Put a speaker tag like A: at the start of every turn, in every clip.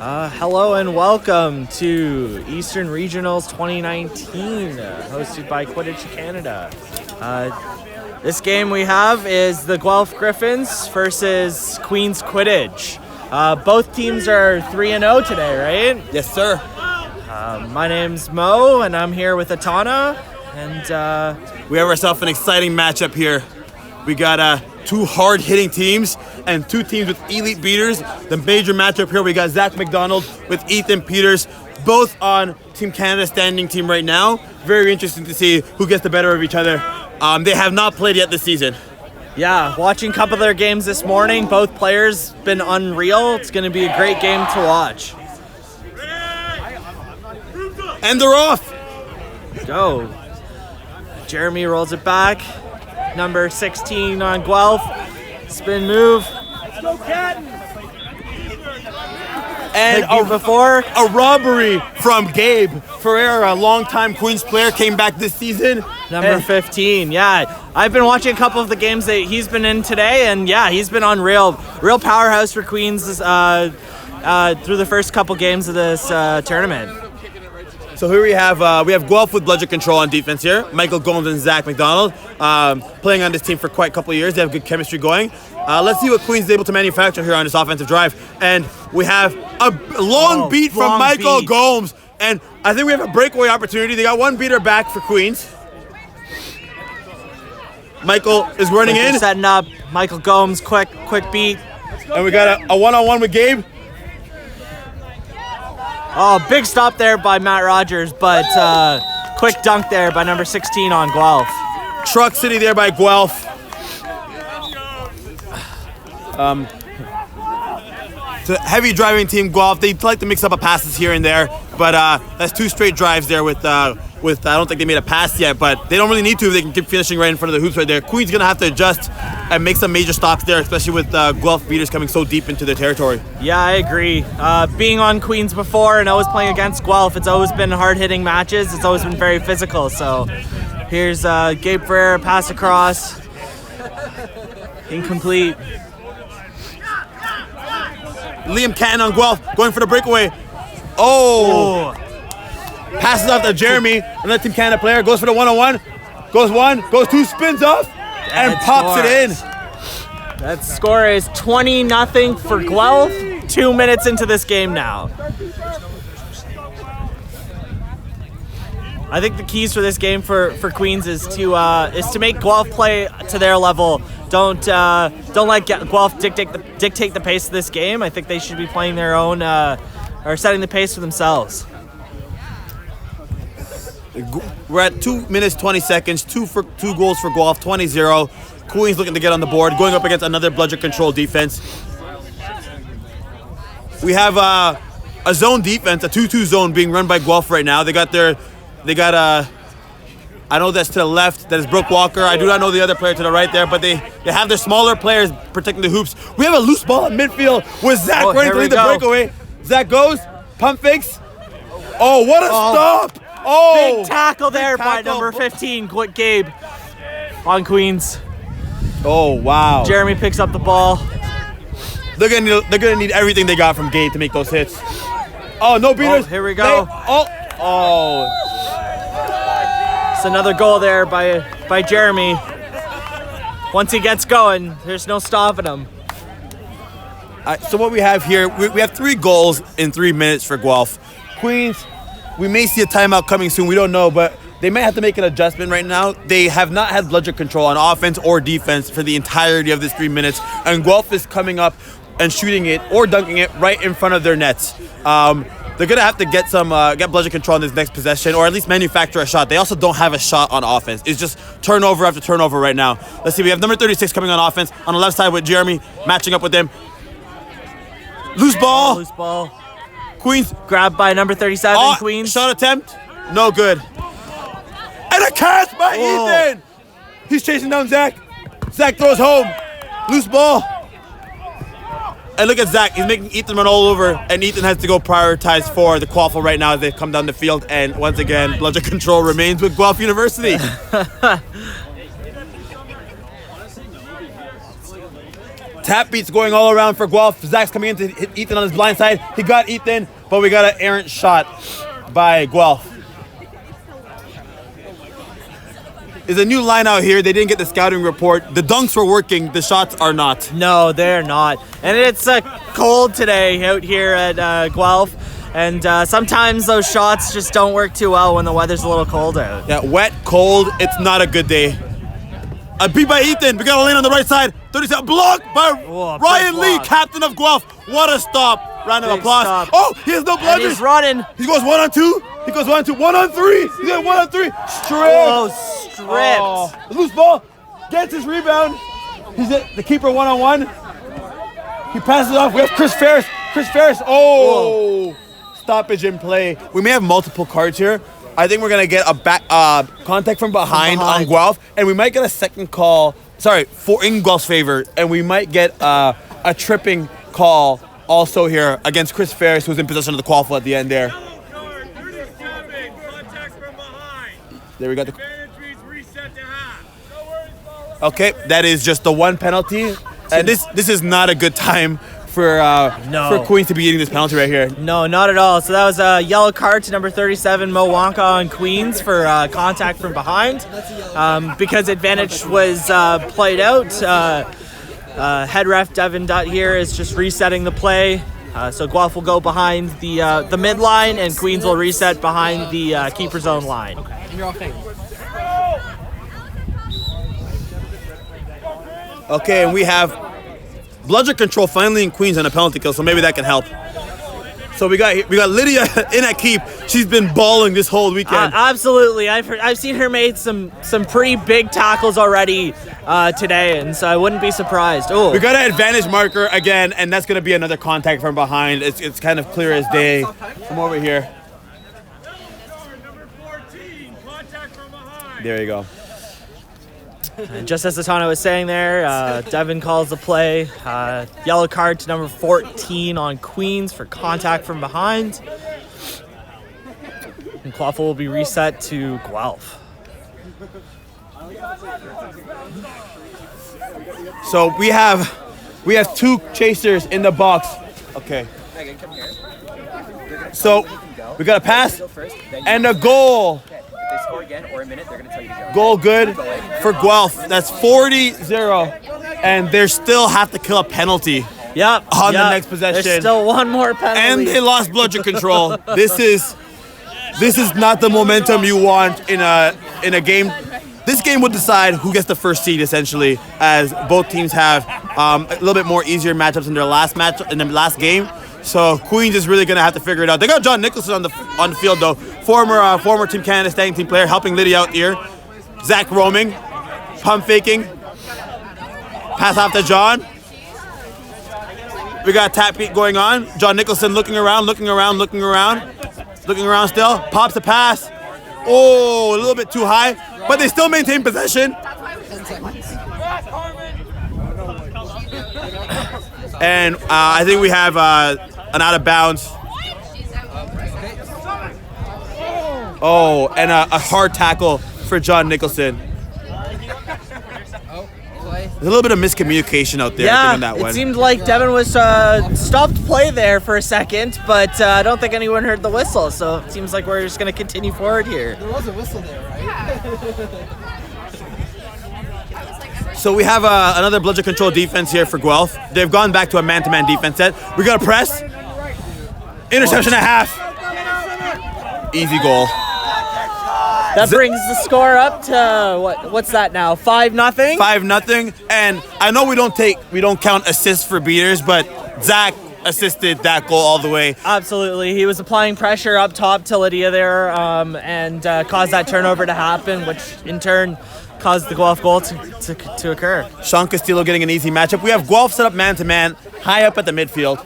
A: Hello and welcome to Eastern Regionals 2019, hosted by Quidditch Canada. This game we have is the Guelph Gryphons versus Queens Quidditch. Both teams are 3-0 today, right?
B: Yes, sir.
A: My name's Mo, and I'm here with Atana, and
B: we have ourselves an exciting matchup here. We got two hard-hitting teams and two teams with elite beaters. The major matchup here, we got Zach McDonald with Ethan Peters, both on Team Canada standing team right now. Very interesting to see who gets the better of each other. They have not played yet this season.
A: Yeah, watching a couple of their games this morning, both players been unreal. It's going to be a great game to watch.
B: And they're off.
A: Go. Jeremy rolls it back. Number 16 on Guelph. Spin move.
B: Let's go, Cat. And a robbery from Gabe Ferreira, a longtime Queens player, came back this season.
A: Number 15, yeah. I've been watching a couple of the games that he's been in today, and yeah, he's been unreal. Real powerhouse for Queens through the first couple games of this tournament.
B: So here we have Guelph with bludgeon control on defense here. Michael Gomes and Zach McDonald playing on this team for quite a couple of years. They have good chemistry going. Let's see what Queens is able to manufacture here on this offensive drive. And we have a long beat from Michael Gomes. And I think we have a breakaway opportunity. They got one beater back for Queens. Michael is running in.
A: Setting up. Michael Gomes, quick beat.
B: And we got a one-on-one with Gabe.
A: Oh, big stop there by Matt Rogers, but quick dunk there by number 16 on Guelph.
B: Truck City there by Guelph. It's a heavy driving team, Guelph. They like to mix up a passes here and there, but that's two straight drives there with I don't think they made a pass yet, but they don't really need to if they can keep finishing right in front of the hoops right there. Queen's going to have to adjust and make some major stops there, especially with Guelph beaters coming so deep into their territory.
A: Yeah, I agree. Being on Queens before and always playing against Guelph, it's always been hard-hitting matches. It's always been very physical. So here's Gabe Ferreira, pass across. Incomplete.
B: Liam Catton on Guelph going for the breakaway. Oh! Passes off to Jeremy, another Team Canada player, goes for the one-on-one. Goes one, goes two, spins off, and pops it in.
A: That score is 20-0 for Guelph. 2 minutes into this game now. I think the keys for this game for Queens is to make Guelph play to their level. Don't let Guelph dictate the pace of this game. I think they should be playing their own or setting the pace for themselves.
B: We're at 2 minutes 20 seconds. Two goals for Guelph, 20-0. Queens looking to get on the board, going up against another bludgeon control defense. We have a zone defense, a 2-2 zone being run by Guelph right now. They got I know that's to the left, that is Brooke Walker. I do not know the other player to the right there, but they have their smaller players protecting the hoops. We have a loose ball at midfield with Zach running to lead the breakaway. Zach goes, pump fakes. Oh, what a stop! Oh,
A: big tackle there by number 15, Gabe, on Queens.
B: Oh, wow.
A: Jeremy picks up the ball.
B: They're gonna need everything they got from Gabe to make those hits. Oh, no beaters.
A: Oh, here we go. It's another goal there by Jeremy. Once he gets going, there's no stopping him.
B: So what we have here, we have 3 goals in 3 minutes for Guelph. Queens, we may see a timeout coming soon. We don't know, but they may have to make an adjustment right now. They have not had bludgeon control on offense or defense for the entirety of this 3 minutes, and Guelph is coming up and shooting it or dunking it right in front of their nets. They're going to have to get bludgeon control in this next possession, or at least manufacture a shot. They also don't have a shot on offense. It's just turnover after turnover right now. Let's see, we have number 36 coming on offense on the left side with Jeremy matching up with them. Loose ball.
A: Loose ball.
B: Queens.
A: Grabbed by number 37, Queens.
B: Shot attempt. No good. And a catch by Ethan. He's chasing down Zach. Zach throws home. Loose ball. And look at Zach. He's making Ethan run all over, and Ethan has to go prioritize for the qualifier right now as they come down the field. And once again, bludgeon control remains with Guelph Tap beats going all around for Guelph. Zach's coming in to hit Ethan on his blind side. He got Ethan, but we got an errant shot by Guelph. There's a new line out here. They didn't get the scouting report. The dunks were working. The shots are not.
A: No, they're not. And it's cold today out here at Guelph. And sometimes those shots just don't work too well when the weather's a little cold out.
B: Yeah, wet, cold. It's not a good day. A beat by Ethan. We got a lane on the right side. 37 blocked by Ryan Lee, captain of Guelph. What a stop. Round of applause.
A: Stop.
B: Oh, he has no blunders.
A: He's running.
B: He goes 1-on-2. He goes 1-on-2. 1-on-3. He got 1-on-3. Stripped.
A: Oh, stripped.
B: Oh, loose ball. Gets his rebound. He's the keeper 1-on-1. He passes it off. We have Chris Ferris. Oh. Whoa. Stoppage in play. We may have multiple cards here. I think we're going to get a back contact from behind on Guelph, and we might get a second call, in Guelph's favor, and we might get a tripping call also here against Chris Ferris, who's in possession of the quaffle at the end there. There we got the... Okay, that is just the one penalty, and this is not a good time for Queens to be getting this penalty right here.
A: No, not at all. So that was a yellow card to number 37, Mo Wonka on Queens for contact from behind. Because advantage was played out, head ref Devin Dutt here is just resetting the play. So Guelph will go behind the midline, and Queens will reset behind the keeper zone line.
B: Okay, and we have bludger control finally in Queens on a penalty kill, so maybe that can help. So we got Lydia in at keep. She's been balling this whole weekend.
A: Absolutely, I've seen her make some pretty big tackles already today, and so I wouldn't be surprised. Oh,
B: we got an advantage marker again, and that's going to be another contact from behind. It's kind of clear as day from over here. There you go.
A: And just as Atana was saying there, Devin calls the play. Yellow card to number 14 on Queens for contact from behind. And quaffle will be reset to Guelph.
B: So we have two chasers in the box. Okay. So we got a pass and a goal.
C: They score again or a minute, they're going to tell you to go.
B: Goal good for Guelph. That's 40-0, and they still have to kill a penalty.
A: Yep.
B: On the next possession.
A: There's still one more penalty.
B: And they lost bludger control. This is not the momentum you want in a game. This game will decide who gets the first seed, essentially, as both teams have a little bit more easier matchups in their last game. So Queens is really gonna have to figure it out. They got John Nicholson on the field though, former Team Canada standing team player, helping Lydia out here. Zach roaming, pump faking, pass off to John. We got tap beat going on. John Nicholson looking around still. Pops a pass. Oh, a little bit too high, but they still maintain possession. And I think we have an out of bounds. Oh, and a hard tackle for John Nicholson. There's a little bit of miscommunication out there. I think, on that one.
A: It seemed like Devin was stopped play there for a second, but I don't think anyone heard the whistle, so it seems like we're just going to continue forward here.
D: There was a whistle there, right?
B: So we have another bludger control defense here for Guelph. They've gone back to a man-to-man defense set. We got a press. Interception at half. Easy goal.
A: That brings the score up to what's that now? 5-0?
B: 5-0. And I know we don't count assists for beaters, but Zach assisted that goal all the way.
A: Absolutely. He was applying pressure up top to Lydia there and caused that turnover to happen, which in turn caused the Guelph goal to occur.
B: Sean Castillo getting an easy matchup. We have Guelph set up man-to-man, high up at the midfield.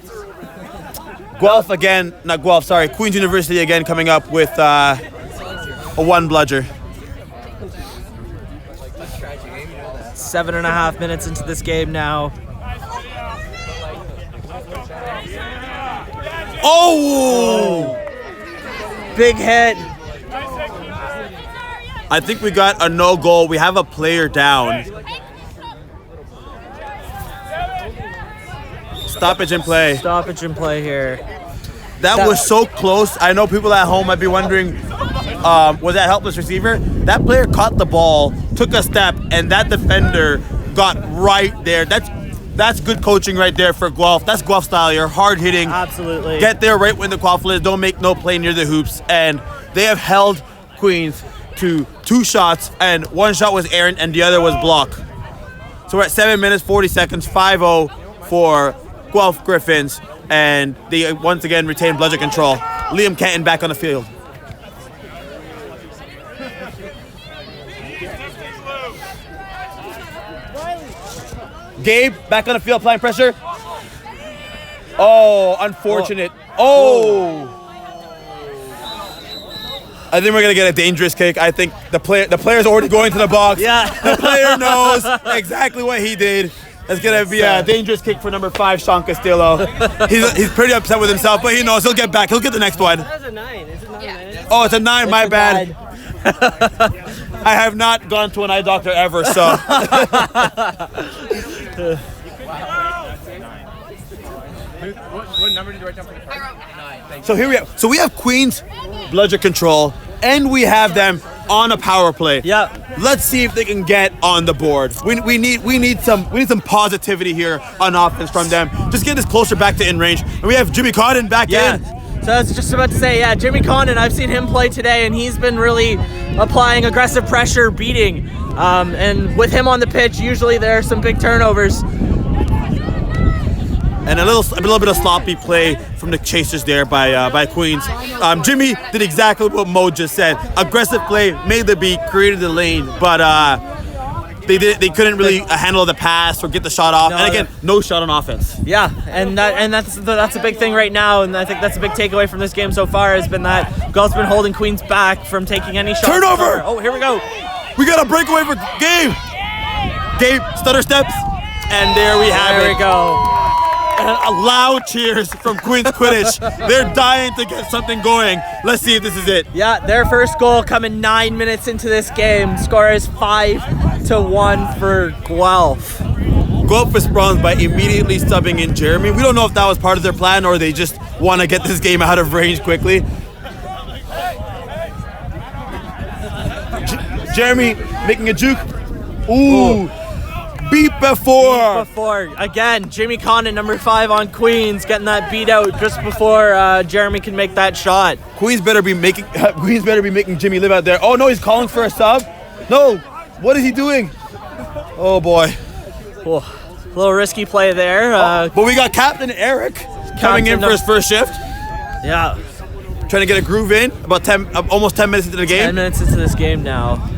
B: Queens University again coming up with a one bludger.
A: 7.5 minutes into this game now.
B: Oh!
A: Big hit.
B: I think we got a no goal. We have a player down. Stoppage in play.
A: Stoppage in play here.
B: That was so close. I know people at home might be wondering, was that helpless receiver? That player caught the ball, took a step, and that defender got right there. That's good coaching right there for Guelph. That's Guelph style. You're hard hitting.
A: Absolutely.
B: Get there right when the quaffle is. Don't make no play near the hoops. And they have held Queens to 2 shots, and 1 shot was errant and the other was blocked. So we're at 7 minutes, 40 seconds, 5-0 for Guelph Gryphons, and they once again retain bludger control. Liam Kenton back on the field. Gabe back on the field applying pressure. Oh, unfortunate. Oh. I think we're gonna get a dangerous kick. I think the player's already going to the box.
A: Yeah.
B: The player knows exactly what he did. It's gonna be a dangerous kick for number 5, Sean Castillo. He's pretty upset with himself, but he knows he'll get back. He'll get the next one.
D: That's a 9. Is it not a 9?
B: Oh, it's a 9. My bad. I have not gone to an eye doctor ever, so.
C: What number did you write down for the card? 9.
B: So here we have. So we have Queens bludger control, and we have them on a power play.
A: Yeah.
B: Let's see if they can get on the board. We need some positivity here on offense from them. Just get us closer back to in range. And we have Jimmy Cotton back in.
A: So I was just about to say, Jimmy Condon, I've seen him play today, and he's been really applying aggressive pressure, beating. And with him on the pitch, usually there are some big turnovers.
B: And a little bit of sloppy play from the chasers there by Queens. Jimmy did exactly what Mo just said. Aggressive play, made the beat, created the lane, but they couldn't really handle the pass or get the shot off.
A: No,
B: and again, no shot on offense.
A: Yeah, and that's a big thing right now, and I think that's a big takeaway from this game so far has been that Guelph's been holding Queens back from taking any shots.
B: Turnover!
A: Oh, here we go.
B: We got a breakaway for Gabe. Gabe stutter steps, and there we have it.
A: There we go.
B: And loud cheers from Queens Quidditch. They're dying to get something going. Let's see if this is it.
A: Yeah, their first goal coming 9 minutes into this game. Score is 5-1 for Guelph.
B: Guelph responds by immediately subbing in Jeremy. We don't know if that was part of their plan or they just want to get this game out of range quickly. Jeremy making a juke. Ooh. Beat before.
A: Again, Jimmy Condon, number 5 on Queens, getting that beat out just before Jeremy can make that shot.
B: Queens better be making Jimmy live out there. Oh no, he's calling for a sub. No, what is he doing? Oh boy.
A: Oh, a little risky play there.
B: But we got Captain Eric coming in for his first shift.
A: Yeah.
B: Trying to get a groove in. About almost 10 minutes into the game.
A: 10 minutes into this game now.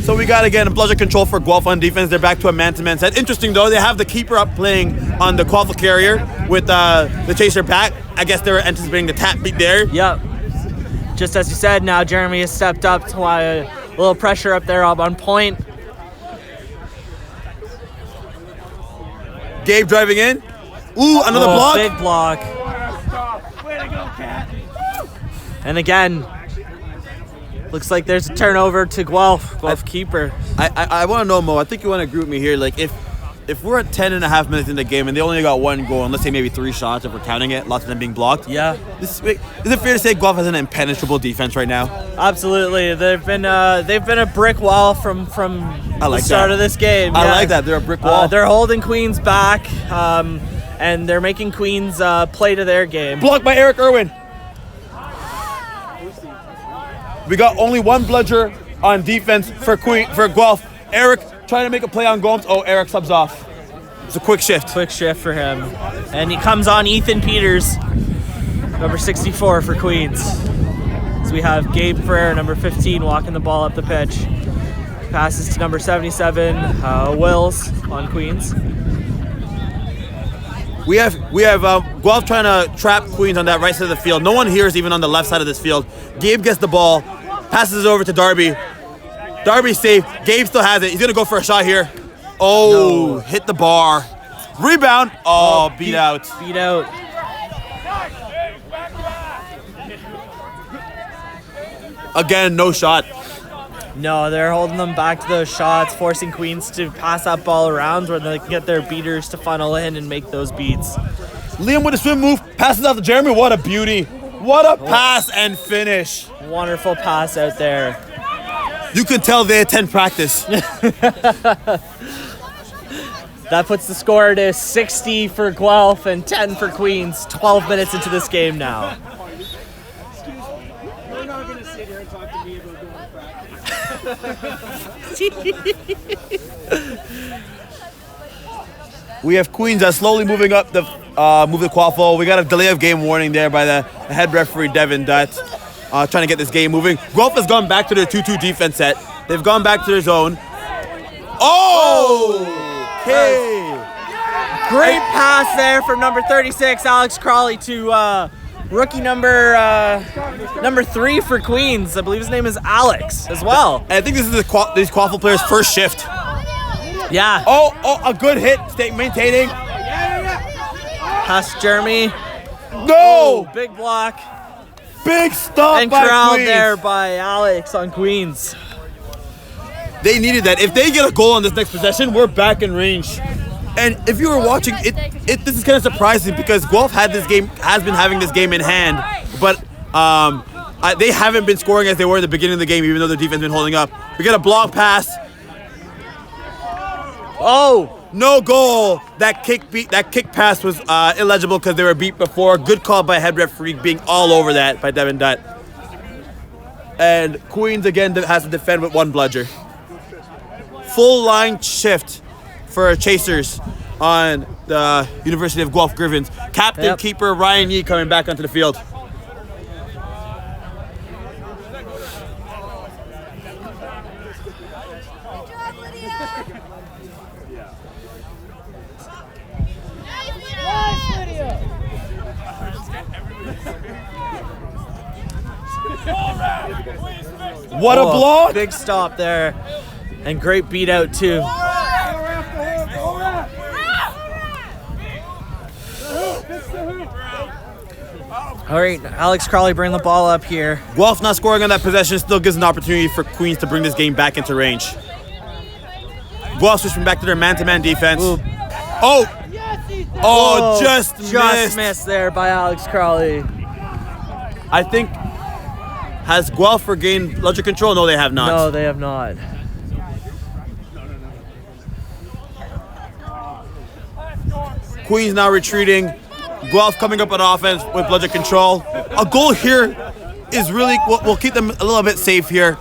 B: So we got, again, a bludger control for Guelph on defense. They're back to a man-to-man set. Interesting, though, they have the keeper up playing on the quaffle carrier with the chaser back. I guess they were anticipating the tap beat there.
A: Yep. Just as you said, now Jeremy has stepped up to a little pressure up there up on point.
B: Gabe driving in. Ooh, another block.
A: Big block.
C: Way to go, Cat.
A: And again, looks like there's a turnover to Guelph keeper.
B: I want to know, Mo, I think you want to agree with me here. Like, if we're at 10 and a half minutes in the game and they only got 1 goal, and let's say maybe 3 shots if we're counting it, lots of them being blocked.
A: Yeah.
B: Is it fair to say Guelph has an impenetrable defense right now?
A: Absolutely. They've been a brick wall from the start of this game.
B: I like that. They're a brick wall.
A: They're holding Queens back, and they're making Queens play to their game.
B: Blocked by Eric Irwin. We got only 1 bludger on defense for Guelph. Eric trying to make a play on Gomes. Oh, Eric subs off. It's a quick shift.
A: Quick shift for him. And he comes on Ethan Peters, number 64 for Queens. So we have Gabe Ferrer, number 15, walking the ball up the pitch. Passes to number 77, Wills on Queens.
B: We have Guelph trying to trap Queens on that right side of the field. No one here is even on the left side of this field. Gabe gets the ball, passes it over to Darby. Darby's safe. Gabe still has it. He's going to go for a shot here. Oh, no. Hit the bar. Rebound. Oh, beat out.
A: Beat out.
B: Again, no shot.
A: No, they're holding them back to those shots, forcing Queens to pass that ball around where they can get their beaters to funnel in and make those beats.
B: Liam with a swim move, passes out to Jeremy. What a beauty. What a pass and finish.
A: Wonderful pass out there.
B: You can tell they attend practice.
A: That puts the score to 60 for Guelph and 10 for Queens. 12 minutes into this game now.
D: We're not going to sit here and talk to me about going to practice.
B: We have Queens slowly moving up the quaffle. We got a delay of game warning there by the head referee, Devin Dutt, trying to get this game moving. Guelph has gone back to their 2-2 defense set. They've gone back to their zone. Oh! Okay.
A: Great pass there from number 36, Alex Crawley, to rookie number 3 for Queens. I believe his name is Alex as well.
B: And I think this is these quaffle players' first shift.
A: Yeah.
B: Oh, a good hit. Stay maintaining.
A: Pass Jeremy.
B: No!
A: Big block.
B: Big stop
A: And
B: by
A: corralled
B: Queens.
A: there by Alex on Queens.
B: They needed that. If they get a goal on this next possession, we're back in range. And if you were watching, this is kind of surprising because Guelph has been having this game in hand, but they haven't been scoring as they were at the beginning of the game, even though their defense has been holding up. We get a block pass.
A: Oh!
B: No goal. That kick pass was illegible because they were beat before. Good call by head referee being all over that by Devin Dutt. And Queens again has to defend with one bludger. Full line shift for Chasers on the University of Guelph Gryphons. Captain keeper Ryan Yee coming back onto the field. What a block!
A: Big stop there. And great beat out too. All right, Alex Crawley bring the ball up here.
B: Guelph not scoring on that possession still gives an opportunity for Queens to bring this game back into range. Guelph switching back to their man-to-man defense.
A: Ooh.
B: Oh, just
A: missed there by Alex Crawley.
B: I think, has Guelph regained bludger control? No, they have not.
A: No, they have not.
B: Queens now retreating. Guelph coming up on offense with bludger control. A goal here is really will keep them a little bit safe here.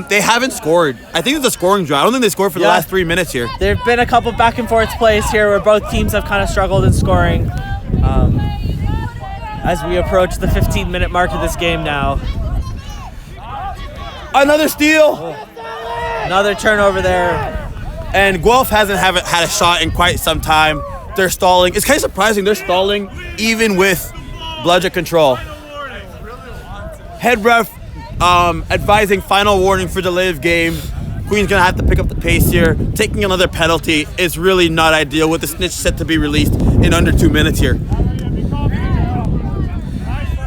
B: They haven't scored. I think it's a scoring draw. I don't think they scored for the last 3 minutes here.
A: There have been a couple back and forth plays here where both teams have kind of struggled in scoring. As we approach the 15-minute mark of this game now.
B: Another steal.
A: Another turnover there.
B: And Guelph hasn't had a shot in quite some time. They're stalling. It's kind of surprising they're stalling even with bludger control. Head ref advising final warning for delay of game. Queen's gonna have to pick up the pace here. Taking another penalty is really not ideal with the snitch set to be released in under 2 minutes here.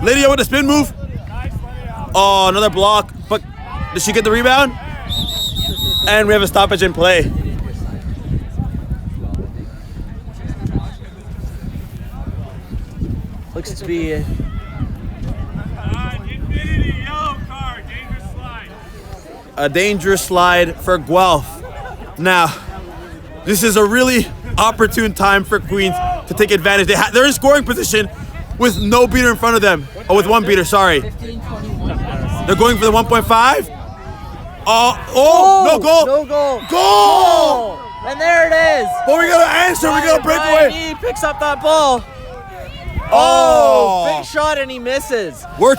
B: Lydia with a spin move. Oh, another block. But did she get the rebound? And we have a stoppage in play.
A: Looks to be
B: a dangerous slide for Guelph. Now, this is a really opportune time for Queens to take advantage. They're in scoring position with no beater in front of them. Oh, with one beater, sorry. They're going for the 1.5. No goal.
A: No goal.
B: Goal!
A: And there it is.
B: But we gotta answer. We gotta break
A: Ryan
B: away.
A: Yee picks up that ball. Big shot and he misses.
B: We're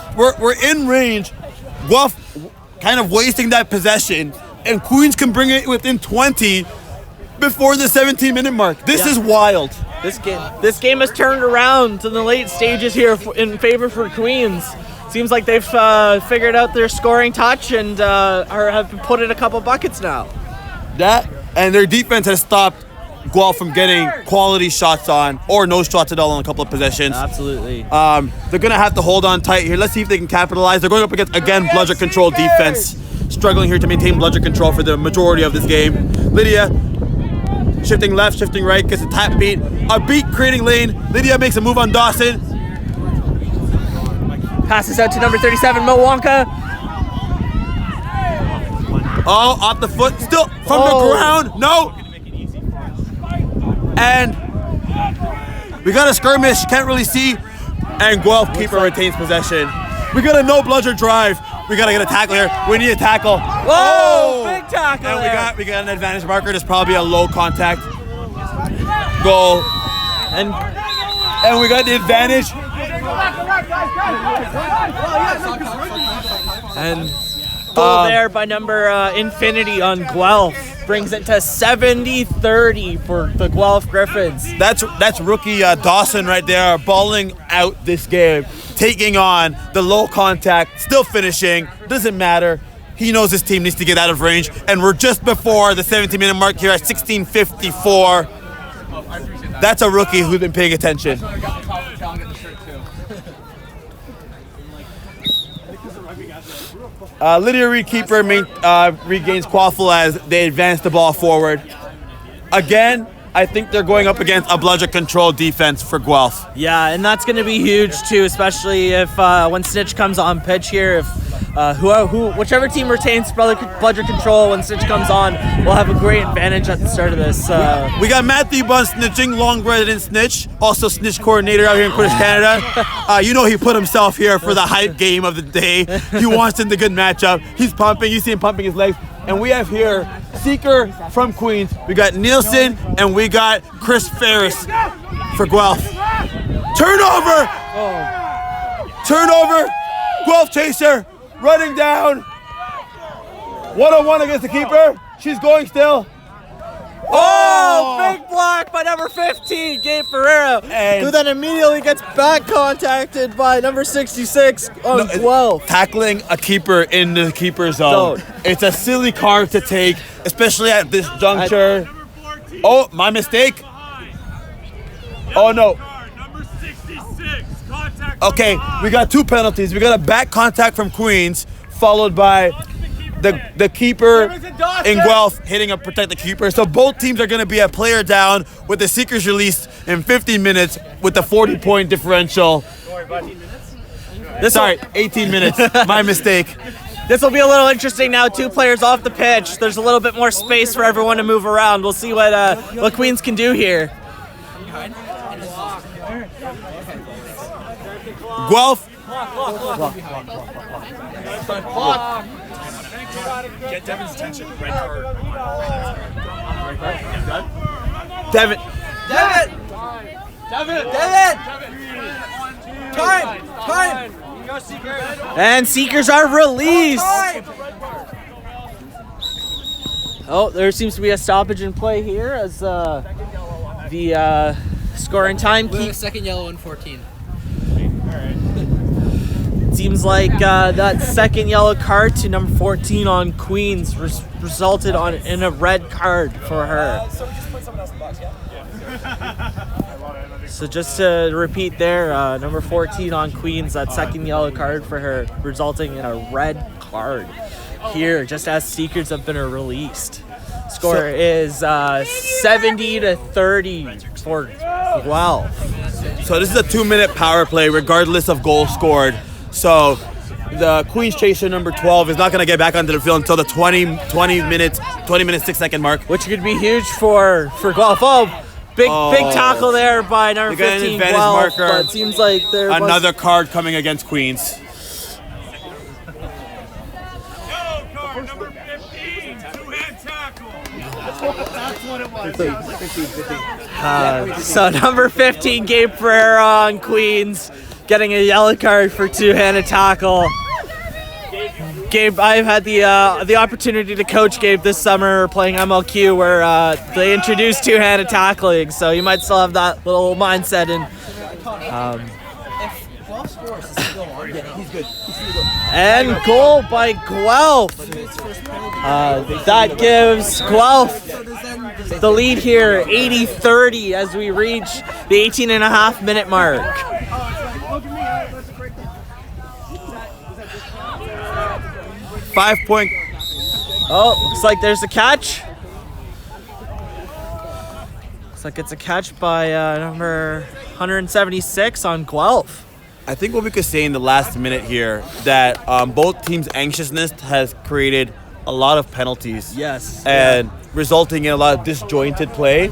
B: in range. Guelph kind of wasting that possession, and Queens can bring it within 20 before the 17-minute mark. This is wild.
A: This game has turned around to the late stages here in favor for Queens. Seems like they've figured out their scoring touch and have put in a couple buckets now.
B: That and their defense has stopped Guelph from getting quality shots on or no shots at all on a couple of possessions.
A: Absolutely.
B: They're gonna have to hold on tight here. Let's see if they can capitalize. They're going up against again bludger control defense, struggling here to maintain bludger control for the majority of this game. Lydia shifting left, shifting right, gets a tap beat. A beat creating lane. Lydia makes a move on Dawson.
A: Passes out to number 37, Mowanka.
B: Oh, off the foot, still from the ground. No. And we got a skirmish, can't really see. And Guelph keeper retains possession. We got a no bludger drive. We gotta get a tackle here. We need a tackle.
A: Whoa, big tackle.
B: And we got an advantage marker. It's probably a low contact goal. And we got the advantage.
A: And goal there by number Infinity on Guelph. Brings it to 70-30 for the Guelph Gryphons.
B: That's rookie Dawson right there, balling out this game, taking on the low contact, still finishing, doesn't matter. He knows his team needs to get out of range, and we're just before the 17-minute mark here at 16:54. That's a rookie who's been paying attention. Lydia Reed keeper regains quaffle as they advance the ball forward. Again, I think they're going up against a bludger control defense for Guelph.
A: Yeah, and that's going to be huge too, especially if when Snitch comes on pitch here. If whichever team retains bludger control when Snitch comes on, will have a great advantage at the start of this.
B: We got Matthew Bunn snitching, long resident snitch, also snitch coordinator out here in Quidditch, Canada. You know he put himself here for the hype game of the day. He wants in the good matchup. He's pumping. You see him pumping his legs. And we have here Seeker from Queens. We got Nielsen and we got Chris Ferris for Guelph. Turnover! Turnover! Guelph chaser running down. 1-on-1 against the keeper. She's going still.
A: Oh, big block by number 15, Gabe Ferreira, who then immediately gets back contacted by number 66 on 12.
B: Tackling a keeper in the keeper zone. It's a silly card to take, especially at this juncture. Oh, my mistake. Oh, no. Okay, we got two penalties. We got a back contact from Queens, followed by the keeper in Guelph hitting a protect the keeper. So both teams are going to be a player down with the Seekers released in 15 minutes with the 40-point differential. 18 minutes. My mistake.
A: This will be a little interesting now. Two players off the pitch. There's a little bit more space for everyone to move around. We'll see what Queens can do here.
B: Guelph.
C: Get Devin's attention. Red card.
B: Devin.
A: Time. And Seekers are released. Oh, there seems to be a stoppage in play here as the scoring time keeps.
E: Second yellow and 14.
A: Seems like that second yellow card to number 14 on Queens resulted in a red card for her. So just to repeat there, number 14 on Queens, that second yellow card for her resulting in a red card here, just as Seekers have been released. Score is 70-30 for Guelph.
B: So this is a 2-minute power play regardless of goal scored. So the Queens chaser number 12 is not going to get back onto the field until the 20 minutes 6-second mark.
A: Which could be huge for Guelph. Oh, big tackle there by number 15
B: advantage
A: Guelph,
B: marker.
A: but it seems like there
B: Another card coming against Queens.
C: Number 15, two-hand tackle.
D: That's what it was.
A: So number 15 Gabe Ferreira on Queens getting a yellow card for two-handed tackle. Gabe, I've had the opportunity to coach Gabe this summer playing MLQ where they introduced two-handed tackling, so you might still have that little mindset. And goal by Guelph. That gives Guelph the lead here, 80-30, as we reach the 18.5-minute mark.
B: 5-point.
A: Oh, looks like there's a catch. Looks like it's a catch by number 176 on Guelph.
B: I think what we could say in the last minute here that both teams' anxiousness has created a lot of penalties.
A: Yes.
B: And resulting in a lot of disjointed play.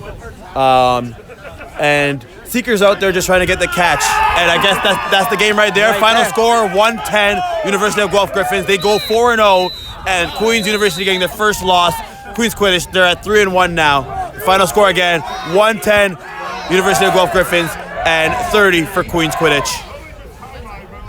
B: And Seekers out there just trying to get the catch. And I guess that's the game right there. Final score, 110, University of Guelph Gryphons. They go 4-0, and Queen's University getting their first loss. Queen's Quidditch, they're at 3-1 now. The final score again, 110, University of Guelph Gryphons, and 30 for Queen's Quidditch.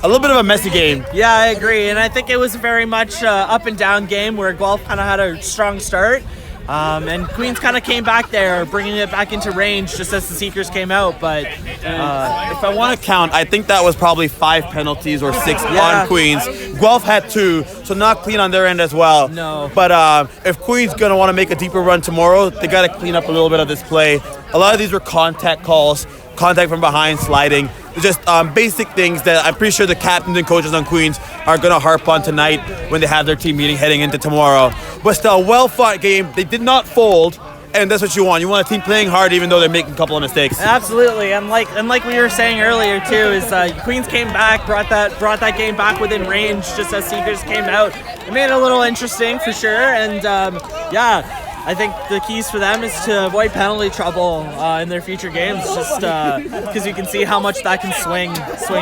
B: A little bit of a messy game.
A: Yeah, I agree. And I think it was very much up and down game where Guelph kind of had a strong start. And Queens kind of came back there, bringing it back into range just as the Seekers came out. But
B: if I want to count, I think that was probably 5 penalties or 6 on Queens. Guelph had 2, so not clean on their end as well.
A: No.
B: But if Queens going to want to make a deeper run tomorrow, they got to clean up a little bit of this play. A lot of these were contact calls, contact from behind, sliding. Just basic things that I'm pretty sure the captains and coaches on Queens are going to harp on tonight when they have their team meeting heading into tomorrow. But still, a well-fought game. They did not fold, and that's what you want. You want a team playing hard even though they're making a couple of mistakes.
A: Absolutely, and like we were saying earlier too, is Queens came back, brought that game back within range just as Seekers came out. It made it a little interesting for sure, and I think the keys for them is to avoid penalty trouble in their future games, just because you can see how much that can swing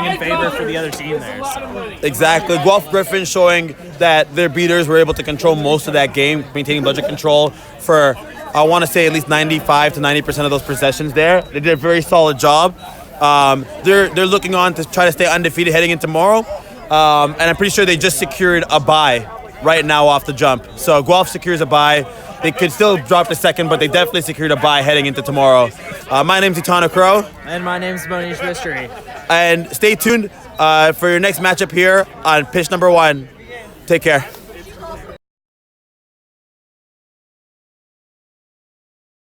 A: in favor for the other team there. So.
B: Exactly. Guelph Gryphons showing that their beaters were able to control most of that game, maintaining budget control for, I want to say, at least 95 to 90% of those possessions there. They did a very solid job. They're looking on to try to stay undefeated heading into tomorrow, and I'm pretty sure they just secured a bye right now off the jump. So Guelph secures a bye. They could still drop to second, but they definitely secured a bye heading into tomorrow. My name's Itana Crow.
A: And my name's Monish Mystery.
B: And stay tuned for your next matchup here on pitch number 1. Take care.